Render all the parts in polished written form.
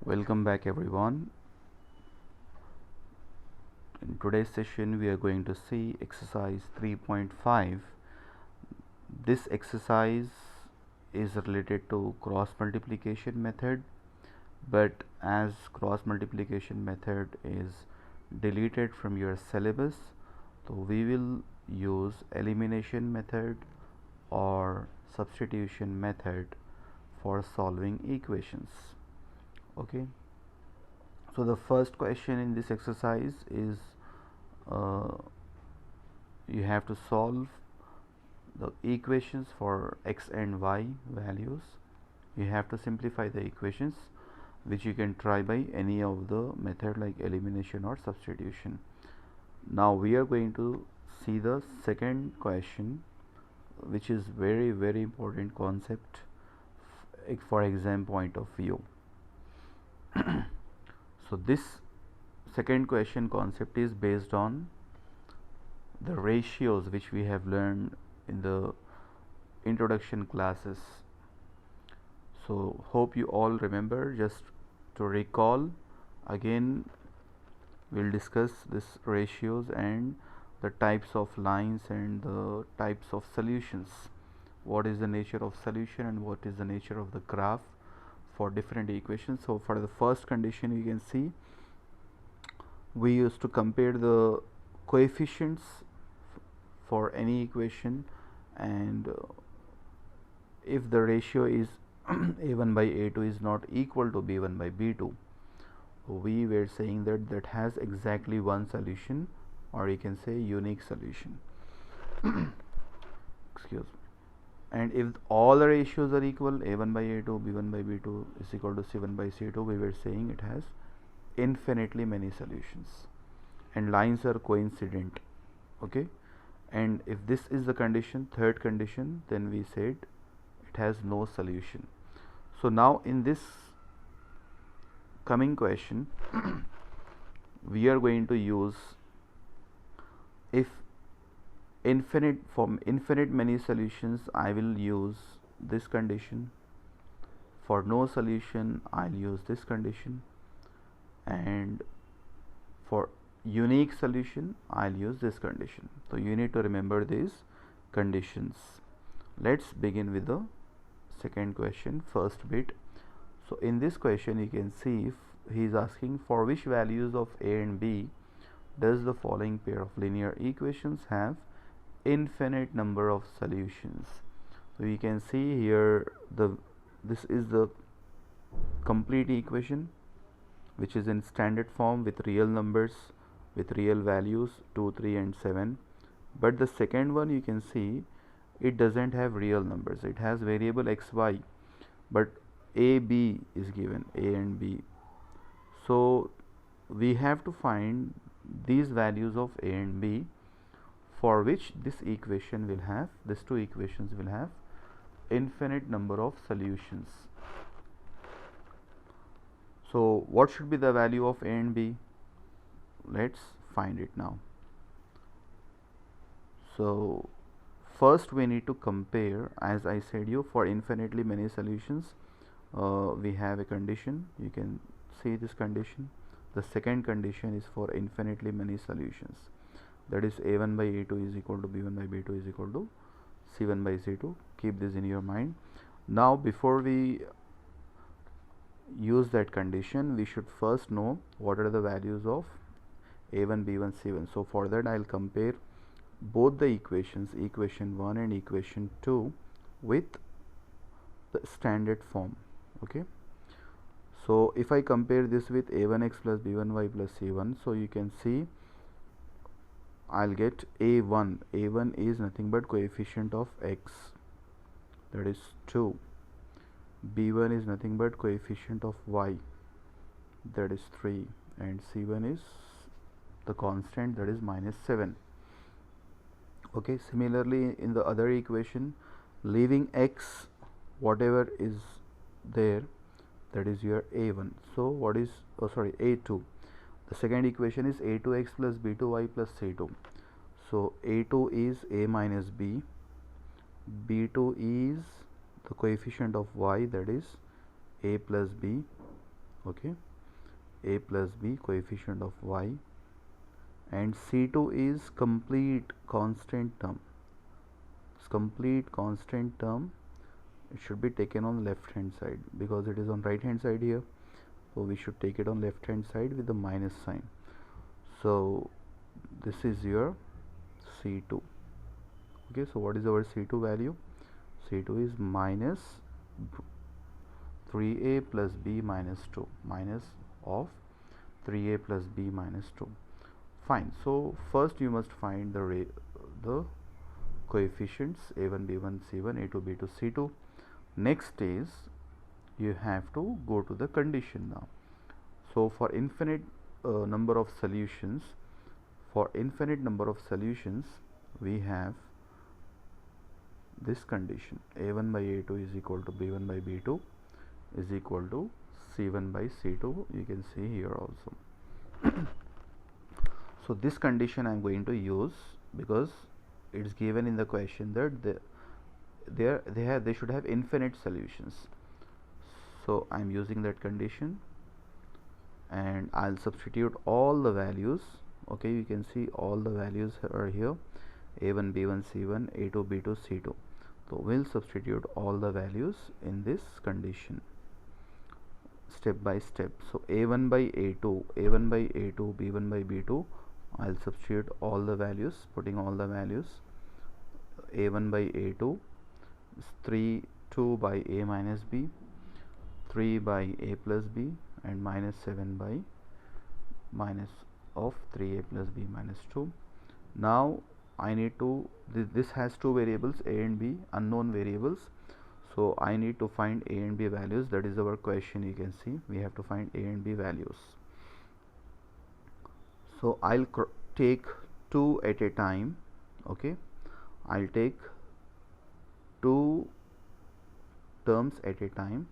Welcome back everyone. In today's session we are going to see exercise 3.5. This exercise is related to cross multiplication method, but as cross multiplication method is deleted from your syllabus, so we will use elimination method or substitution method for solving equations. Okay, so the first question in this exercise is uh, you have to solve the equations for x and y values. You have to simplify the equations, which you can try by any of the method like elimination or substitution. Now we are going to see the second question, which is very important concept for exam point of view. So this second question concept is based on the ratios which we have learned in the introduction classes. So hope you all remember. Just to recall again, we'll discuss this ratios and the types of lines and the types of solutions. What is the nature of solution and what is the nature of the graph for different equations. So for the first condition, you can see we used to compare the coefficients for any equation, and if the ratio is a1 by a2 is not equal to b1 by b2, we were saying that that has exactly one solution, or you can say unique solution. Excuse me. And if all the ratios are equal, a1 by a2, b1 by b2 is equal to c1 by c2, we were saying it has infinitely many solutions and lines are coincident. Okay, and if this is the condition, third condition, then we said it has no solution. So now in this coming question we are going to use, if infinite many solutions, I will use this condition. For no solution, I'll use this condition, and for unique solution, I'll use this condition. So you need to remember these conditions. Let's begin with the second question, first bit. So in this question you can see if he is asking for which values of a and b does the following pair of linear equations have infinite number of solutions. So you can see here this is the complete equation which is in standard form with real numbers, with real values 2, 3 and 7. But the second one, you can see it doesn't have real numbers, it has variable x, y, but a, b is given, a and b. So we have to find these values of a and b for which this equation will have, these two equations will have infinite number of solutions. So what should be the value of a and b? Let's find it now. So first we need to compare, as I said you, for infinitely many solutions we have a condition. You can see this condition. The second condition is for infinitely many solutions, that is a1 by a2 is equal to b1 by b2 is equal to c1 by c2. Keep this in your mind. Now before we use that condition, we should first know what are the values of a1, b1, c1. So for that I'll compare both the equations, equation 1 and equation 2, with the standard form. Okay, so if I compare this with a1x plus b1y plus c1, so you can see I'll get a1 is nothing but coefficient of x, that is 2. b1 is nothing but coefficient of y, that is 3, and c1 is the constant, that is -7. Okay, similarly in the other equation, leaving x, whatever is there, that is your a1. So what is, a2, the second equation is a2x plus b2y plus c2. So a2 is a minus b, b2 is the coefficient of y, that is a plus b, Okay, a plus b coefficient of y, and C2 is complete constant term. It's complete constant term. It should be taken on left hand side because it is on right hand side here, so we should take it on left hand side with the minus sign. So this is your C2. Okay, so what is our C2 value? C2 is minus 3a plus b minus 2, minus of 3a plus b minus 2. Fine. So first you must find the coefficients a1 b1 c1 a2 b2 c2. Next is you have to go to the condition now. So for infinite number of solutions, we have this condition: a1 by a2 is equal to b1 by b2 is equal to c1 by c2. You can see here also. So this condition I am going to use because it's given in the question that they should have infinite solutions. So I am using that condition, and I'll substitute all the values. Okay, you can see all the values are here: a1 b1 c1 a2 b2 c2. So we'll substitute all the values in this condition step by step. So a1 by a2 b1 by b2, I'll substitute all the values, putting all the values. a1 by a2 is 2 by a minus b, 3 by a plus b, and minus 7 by minus of 3a plus b minus 2. Now I need to, this has two variables, a and b, unknown variables. So I need to find a and b values. That is our question. You can see we have to find a and b values. So I'll take 2 at a time. Okay, I'll take 2 terms at a time.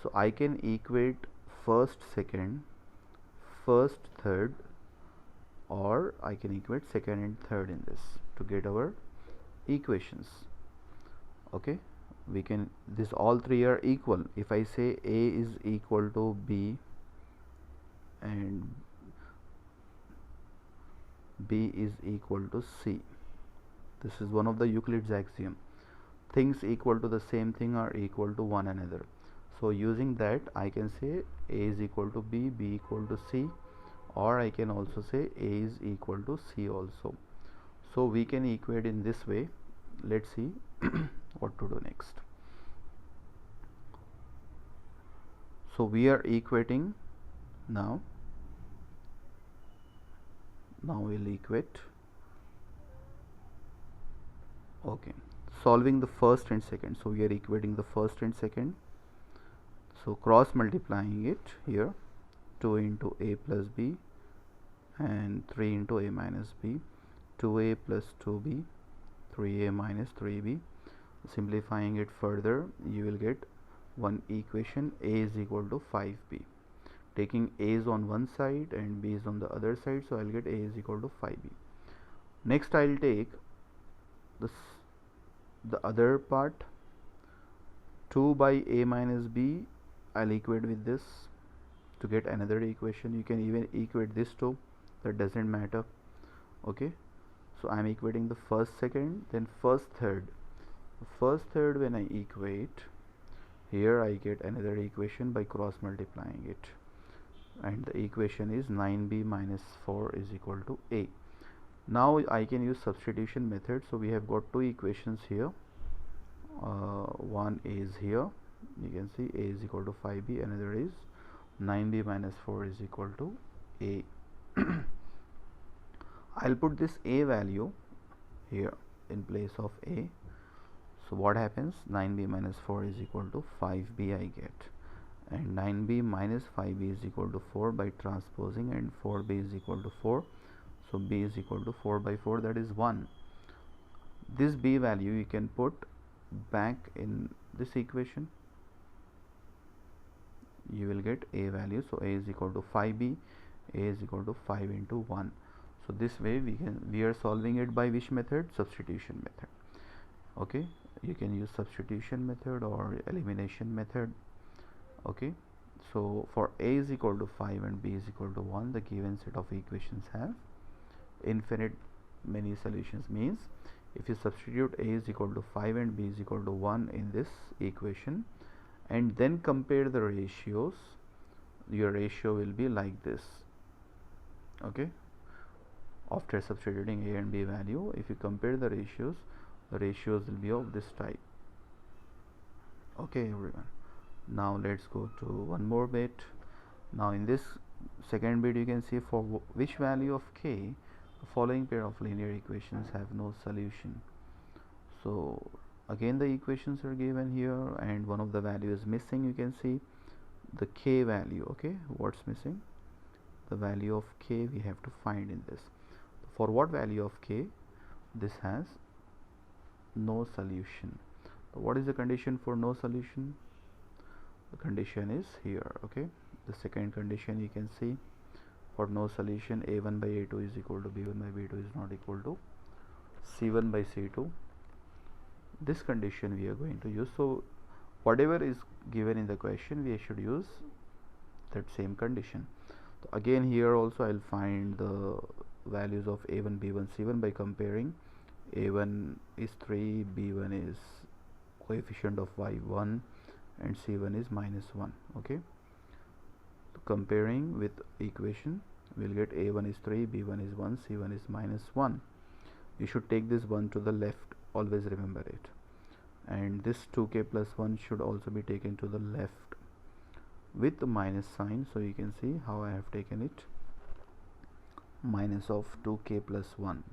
So I can equate first, second, first, third, or I can equate second and third in this to get our equations. Okay, we can, this all three are equal. If I say a is equal to b and b is equal to c, this is one of the Euclid's axiom: things equal to the same thing are equal to one another. So using that, I can say a is equal to b, b equal to c, or I can also say a is equal to c also. So we can equate in this way. Let's see what to do next. So we are equating now. Now we'll equate. Okay, solving the first and second. So we are equating the first and second. So cross multiplying it here, 2 into a plus b and 3 into a minus b, 2a plus 2b, 3a minus 3b. Simplifying it further, you will get one equation: a is equal to 5b. Taking a's on one side and b's on the other side, so I'll get a is equal to 5b. Next I'll take this, the other part, 2 by a minus b. I'll equate with this to get another equation. You can even equate this too, that doesn't matter. Okay, so I'm equating the first, second, then first, third. First, third, when I equate here, I get another equation by cross multiplying it, and the equation is 9b minus 4 is equal to a. Now I can use substitution method. So we have got two equations here. One is here, you can see a is equal to 5b, another is 9b minus 4 is equal to a. I'll put this a value here in place of a. So what happens? 9b minus 4 is equal to 5b I get, and 9b minus 5b is equal to 4 by transposing, and 4b is equal to 4. So b is equal to 4 by 4, that is 1. This b value you can put back in this equation. You will get a value. So a is equal to 5b, a is equal to 5 into 1. So this way we are solving it by which method? Substitution method. Okay, you can use substitution method or elimination method. Okay, So for a is equal to 5 and b is equal to 1, the given set of equations have infinite many solutions. Means if you substitute a is equal to 5 and b is equal to 1 in this equation and then compare the ratios, your ratio will be like this. Okay, after substituting a and b value, if you compare the ratios will be of this type. Okay everyone, now let's go to one more bit. Now in this second bit, you can see for which value of k the following pair of linear equations have no solution. So again the equations are given here and one of the values is missing. You can see the k value. Okay, what's missing? The value of k we have to find in this. For what value of k this has no solution? So what is the condition for no solution? The condition is here. Okay, the second condition you can see for no solution, a1 by a2 is equal to b1 by b2 is not equal to c1 by c2. This condition we are going to use. So whatever is given in the question, we should use that same condition. So again here also I'll find the values of a1, b1, c1 by comparing. a1 is 3, b1 is coefficient of y1 and c1 is -1. Okay, so comparing with equation, we'll get a1 is 3, b1 is 1, c1 is -1. You should take this 1 to the left, always remember it, and this 2k plus 1 should also be taken to the left with the minus sign. So you can see how I have taken it, minus of 2k plus 1.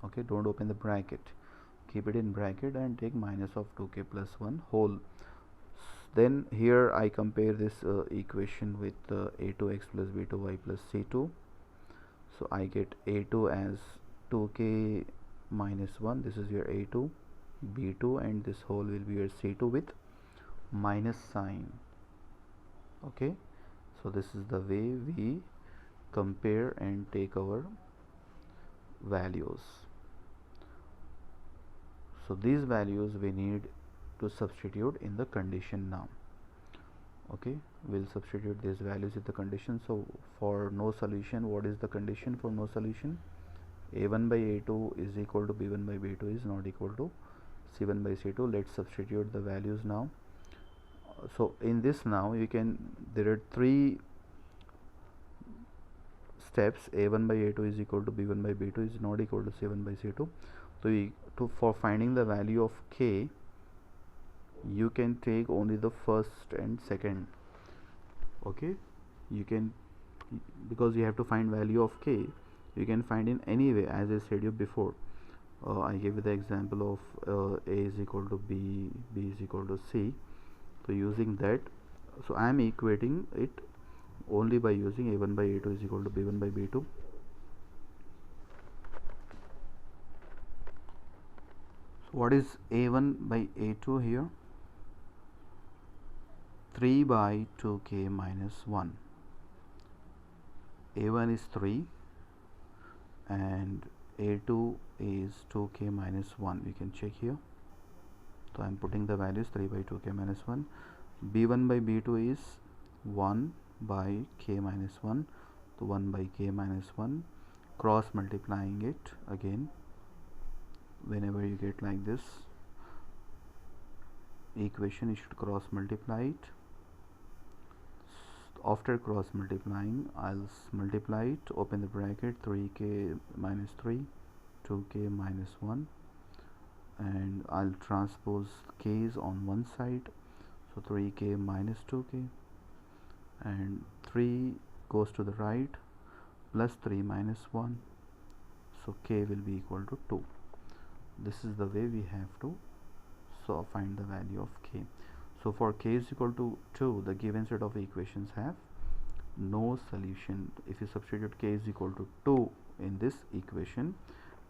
Okay, don't open the bracket, keep it in bracket and take minus of 2k plus 1 whole. Then here I compare this equation with a2x plus b2y plus c2. So I get a2 as 2k minus 1, this is your a2, b2, and this whole will be your c2 with minus sign. Okay, so this is the way we compare and take our values. So these values we need to substitute in the condition now. Okay, we'll substitute these values in the condition. So for no solution, what is the condition for no solution? a1 by a2 is equal to b1 by b2 is not equal to c1 by c2. Let's substitute the values now. So in this now there are three steps. a1 by a2 is equal to b1 by b2 is not equal to c1 by c2. So for finding the value of k, you can take only the first and second. Okay, you can, because you have to find value of k, you can find in any way. As I said you before, I gave you the example of a is equal to b, b is equal to c. So using that, so I am equating it only by using a1 by a2 is equal to b1 by b2. So what is a1 by a2 here? 3 by 2k minus 1. a1 is 3 and a2 is 2k minus 1. We can check here. So I am putting the values 3 by 2k minus 1. b1 by b2 is 1 by k minus 1. So 1 by k minus 1, cross multiplying it again. Whenever you get like this equation, you should cross multiply it. After cross multiplying, I'll multiply it, open the bracket, 3k minus 3, 2k minus 1, and I'll transpose k's on one side. So 3k minus 2k, and 3 goes to the right, plus 3 minus 1, so k will be equal to 2. This is the way we have to find the value of k. So for k is equal to 2, the given set of equations have no solution. If you substitute k is equal to 2 in this equation,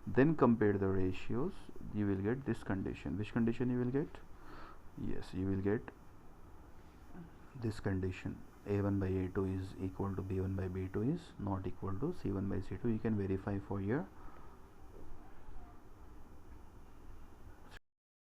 then compare the ratios, you will get this condition. Which condition you will get? Yes, you will get this condition. a1 by a2 is equal to b1 by b2 is not equal to c1 by c2. You can verify for your